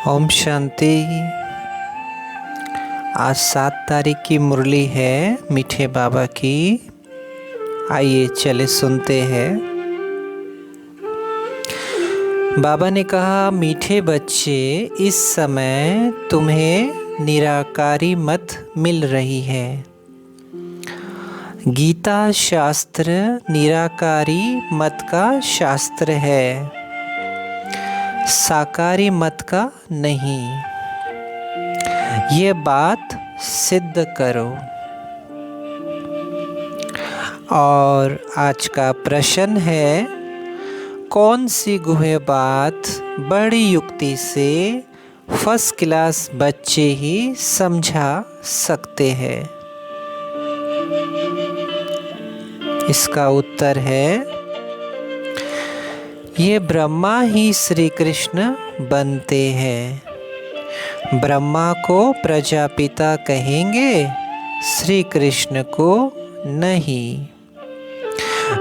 ओम शांति। आज 7 तारीख की मुरली है मीठे बाबा की। आइए चले सुनते हैं। बाबा ने कहा, मीठे बच्चे, इस समय तुम्हें निराकारी मत मिल रही है। गीता शास्त्र निराकारी मत का शास्त्र है, साकारी मत का नहीं। ये बात सिद्ध करो। और आज का प्रश्न है, कौन सी गुह्य बात बड़ी युक्ति से फर्स्ट क्लास बच्चे ही समझा सकते हैं? इसका उत्तर है, ये ब्रह्मा ही श्री कृष्ण बनते हैं। ब्रह्मा को प्रजापिता कहेंगे, श्री कृष्ण को नहीं।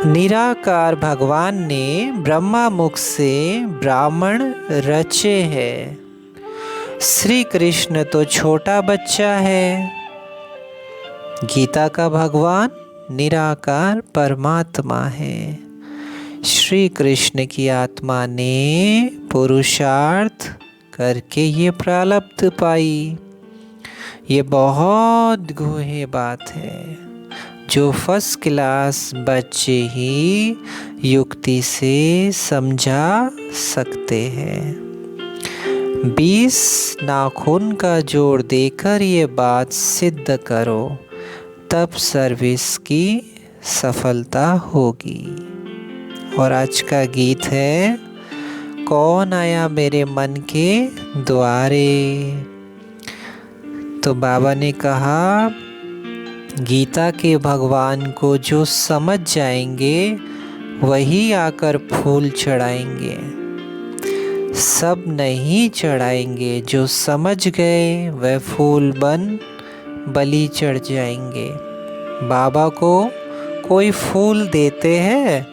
निराकार भगवान ने ब्रह्मा मुख से ब्राह्मण रचे हैं। श्री कृष्ण तो छोटा बच्चा है। गीता का भगवान निराकार परमात्मा है। श्री कृष्ण की आत्मा ने पुरुषार्थ करके ये प्रारब्ध पाई। ये बहुत गूढ़ बात है जो फर्स्ट क्लास बच्चे ही युक्ति से समझा सकते हैं। 20 नाखून का जोड़ देकर ये बात सिद्ध करो, तब सर्विस की सफलता होगी। और आज का गीत है, कौन आया मेरे मन के द्वारे। तो बाबा ने कहा, गीता के भगवान को जो समझ जाएंगे वही आकर फूल चढ़ाएंगे। सब नहीं चढ़ाएंगे, जो समझ गए वह फूल बन बलि चढ़ जाएंगे। बाबा को कोई फूल देते हैं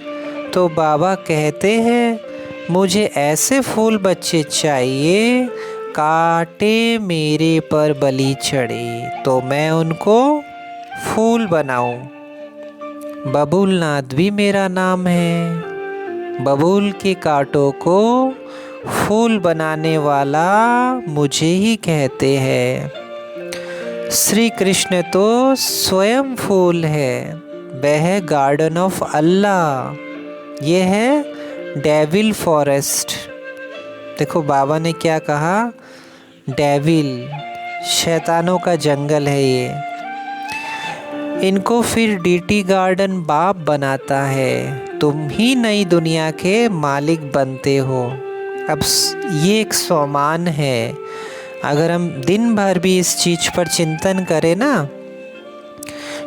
तो बाबा कहते हैं, मुझे ऐसे फूल बच्चे चाहिए, कांटे मेरे पर बलि चढ़े तो मैं उनको फूल बनाऊं। बबूलनाथ भी मेरा नाम है। बबूल के कांटों को फूल बनाने वाला मुझे ही कहते हैं। श्री कृष्ण तो स्वयं फूल है। वह गार्डन ऑफ अल्लाह। ये है डेविल फॉरेस्ट। देखो बाबा ने क्या कहा, डेविल, शैतानों का जंगल है ये। इनको फिर डीटी गार्डन बाप बनाता है। तुम ही नई दुनिया के मालिक बनते हो। अब ये एक स्वमान है। अगर हम दिन भर भी इस चीज़ पर चिंतन करें ना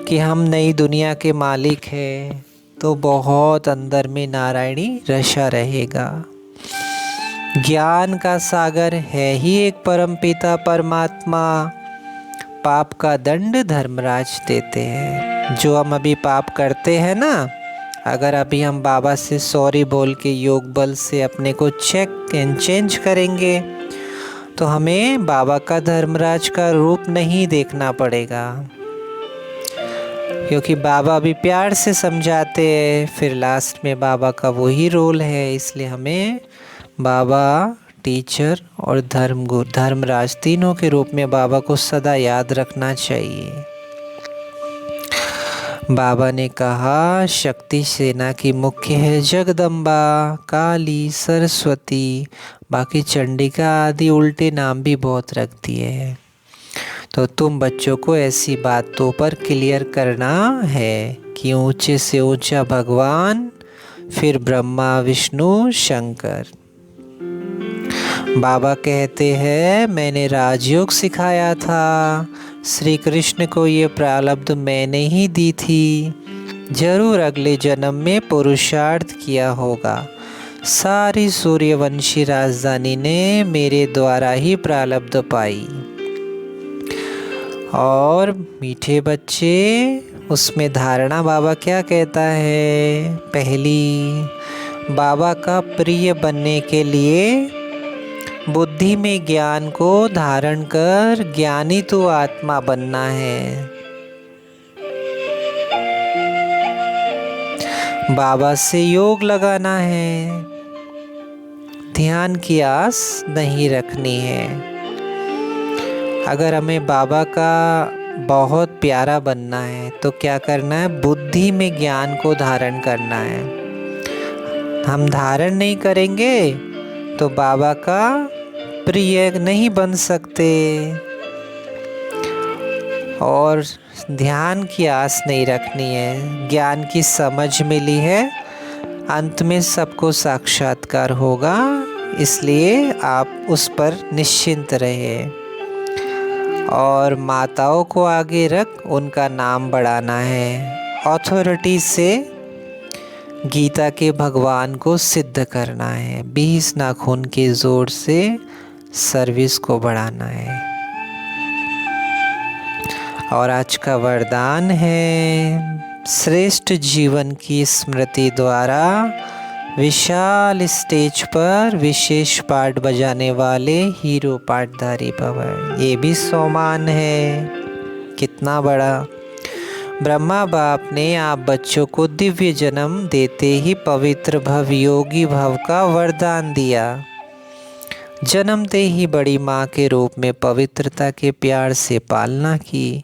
कि हम नई दुनिया के मालिक हैं, तो बहुत अंदर में नारायणी रशा रहेगा। ज्ञान का सागर है ही एक परमपिता परमात्मा। पाप का दंड धर्मराज देते हैं। जो हम अभी पाप करते हैं ना, अगर अभी हम बाबा से सॉरी बोल के योग बल से अपने को चेक एंड चेंज करेंगे तो हमें बाबा का धर्मराज का रूप नहीं देखना पड़ेगा, क्योंकि बाबा भी प्यार से समझाते हैं। फिर लास्ट में बाबा का वही रोल है। इसलिए हमें बाबा, टीचर और धर्मगुरु, धर्मराज, तीनों के रूप में बाबा को सदा याद रखना चाहिए। बाबा ने कहा, शक्ति सेना की मुख्य है जगदम्बा, काली, सरस्वती, बाकी चंडिका आदि उल्टे नाम भी बहुत रख दिए हैं। तो तुम बच्चों को ऐसी बातों पर क्लियर करना है कि ऊंचे से ऊंचा भगवान, फिर ब्रह्मा, विष्णु, शंकर। बाबा कहते हैं, मैंने राजयोग सिखाया था। श्री कृष्ण को ये प्रारब्ध मैंने ही दी थी। जरूर अगले जन्म में पुरुषार्थ किया होगा। सारी सूर्यवंशी राजधानी ने मेरे द्वारा ही प्रारब्ध पाई। और मीठे बच्चे, उसमें धारणा बाबा क्या कहता है? पहली, बाबा का प्रिय बनने के लिए बुद्धि बुद्धि में ज्ञान को धारण कर ज्ञानी तो आत्मा बनना है। बाबा से योग लगाना है, ध्यान की आस नहीं रखनी है। अगर हमें बाबा का बहुत प्यारा बनना है तो क्या करना है? बुद्धि में ज्ञान को धारण करना है। हम धारण नहीं करेंगे तो बाबा का प्रिय नहीं बन सकते और ध्यान की आस नहीं रखनी है। ज्ञान की समझ मिली है, अंत में सबको साक्षात्कार होगा, इसलिए आप उस पर निश्चिंत रहिए। और माताओं को आगे रख उनका नाम बढ़ाना है। अथॉरिटी से गीता के भगवान को सिद्ध करना है। 20 नाखून के जोर से सर्विस को बढ़ाना है। और आज का वरदान है, श्रेष्ठ जीवन की स्मृति द्वारा विशाल स्टेज पर विशेष पाठ बजाने वाले हीरो पाठधारी भव। ये भी सोमान है, कितना बड़ा। ब्रह्मा बाप ने आप बच्चों को दिव्य जन्म देते ही पवित्र भव योगी भव का वरदान दिया। जन्मते ही बड़ी माँ के रूप में पवित्रता के प्यार से पालना की,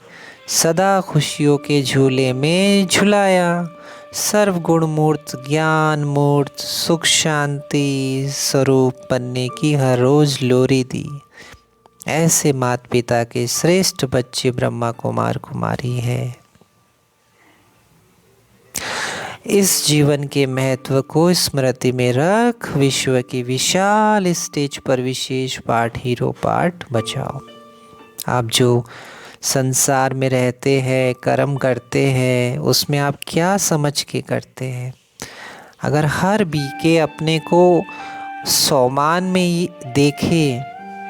सदा खुशियों के झूले में झुलाया, सर्वगुण मूर्त ज्ञान मूर्त सुख शांति स्वरूप बनने की हर रोज लोरी दी। ऐसे माता पिता के श्रेष्ठ बच्चे ब्रह्मा कुमार कुमारी हैं। इस जीवन के महत्व को स्मृति में रख विश्व की विशाल स्टेज पर विशेष पाठ हीरो पाठ बचाओ। आप जो संसार में रहते हैं, कर्म करते हैं, उसमें आप क्या समझ के करते हैं? अगर हर बीके अपने को सोमान में देखे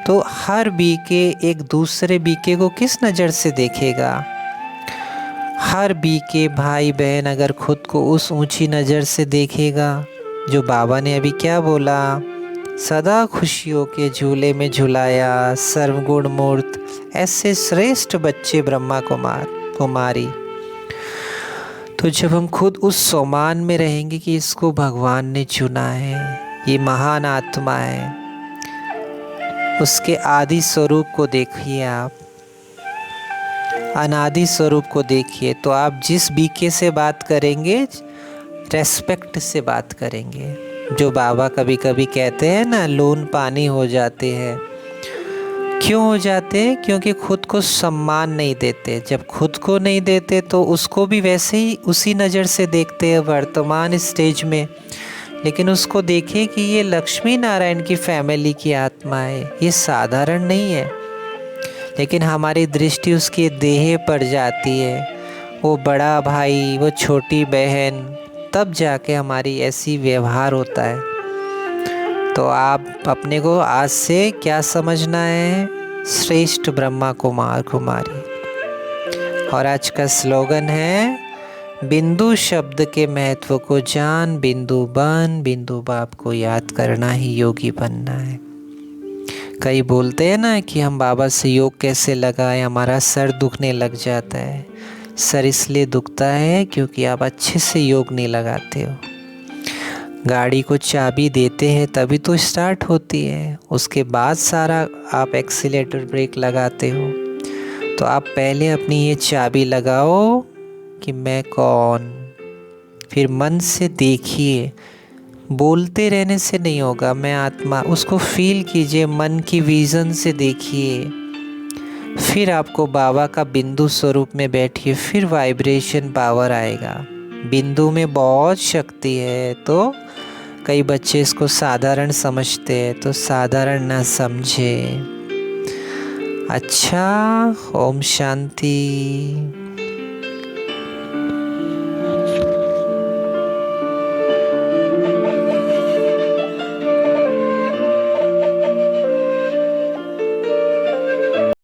तो हर बीके एक दूसरे बीके को किस नज़र से देखेगा? हर बीके भाई बहन अगर खुद को उस ऊंची नज़र से देखेगा जो बाबा ने अभी क्या बोला, सदा खुशियों के झूले में झुलाया, सर्वगुण मूर्त, ऐसे श्रेष्ठ बच्चे ब्रह्मा कुमार कुमारी। तो जब हम खुद उस सोमान में रहेंगे कि इसको भगवान ने चुना है, ये महान आत्मा है, उसके आदि स्वरूप को देखिए, आप अनादि स्वरूप को देखिए, तो आप जिस बीके से बात करेंगे रेस्पेक्ट से बात करेंगे। जो बाबा कभी कभी कहते हैं ना, लोन पानी हो जाते हैं। क्यों हो जाते हैं? क्योंकि खुद को सम्मान नहीं देते। जब खुद को नहीं देते तो उसको भी वैसे ही उसी नज़र से देखते हैं वर्तमान स्टेज में। लेकिन उसको देखें कि ये लक्ष्मी नारायण की फैमिली की आत्मा है, ये साधारण नहीं है। लेकिन हमारी दृष्टि उसके देह पर जाती है, वो बड़ा भाई, वो छोटी बहन, तब जाके हमारी ऐसी व्यवहार होता है। तो आप अपने को आज से क्या समझना है? श्रेष्ठ ब्रह्मा कुमार कुमारी। और आज का स्लोगन है, बिंदु शब्द के महत्व को जान, बिंदु बन, बिंदु बाप को याद करना ही योगी बनना है। कई बोलते हैं ना कि हम बाबा से योग कैसे लगाएं, हमारा सर दुखने लग जाता है। सर इसलिए दुखता है क्योंकि आप अच्छे से योग नहीं लगाते हो। गाड़ी को चाबी देते हैं तभी तो स्टार्ट होती है, उसके बाद सारा आप एक्सीलेटर ब्रेक लगाते हो। तो आप पहले अपनी ये चाबी लगाओ कि मैं कौन, फिर मन से देखिए, बोलते रहने से नहीं होगा, मैं आत्मा, उसको फील कीजिए, मन की विज़न से देखिए। फिर आपको बाबा का बिंदु स्वरूप में बैठिए, फिर वाइब्रेशन पावर आएगा। बिंदु में बहुत शक्ति है। तो कई बच्चे इसको साधारण समझते हैं, तो साधारण ना समझे। अच्छा, ओम शांति।